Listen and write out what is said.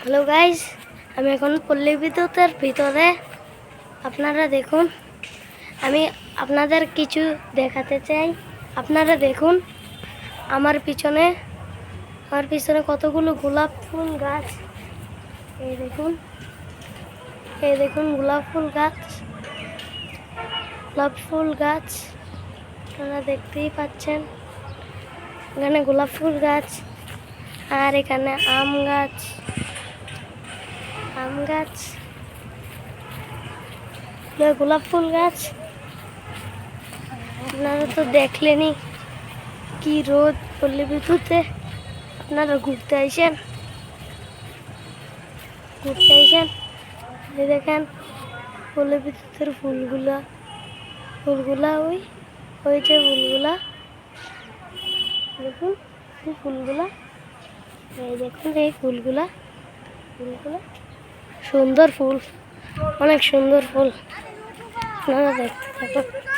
Hello guys, আমি এখন পল্লী বিদ্যুতের ভিতরে। আপনারা দেখুন, আমি আপনাদের কিছু দেখাতে চাই। আপনারা দেখুন আমার পিছনে কতগুলো গোলাপ ফুল গাছ। এই দেখুন গোলাপ ফুল গাছ আপনারা দেখতেই পাচ্ছেন। এখানে গোলাপ ফুল গাছ, আর এখানে আম গাছ, গোলাপ ফুল গাছ। আপনারা তো দেখলেনই কি রোদ পল্লী বিদ্যুতে। আপনারা ঘুরতে আইসেন, এই দেখেন পল্লী বিদ্যুতের ফুলগুলা ওই যে ফুলগুলা দেখুন, এই দেখুন এই ফুলগুলা সুন্দর ফুল, অনেক সুন্দর ফুল। আপনারা দেখতে থাকুন।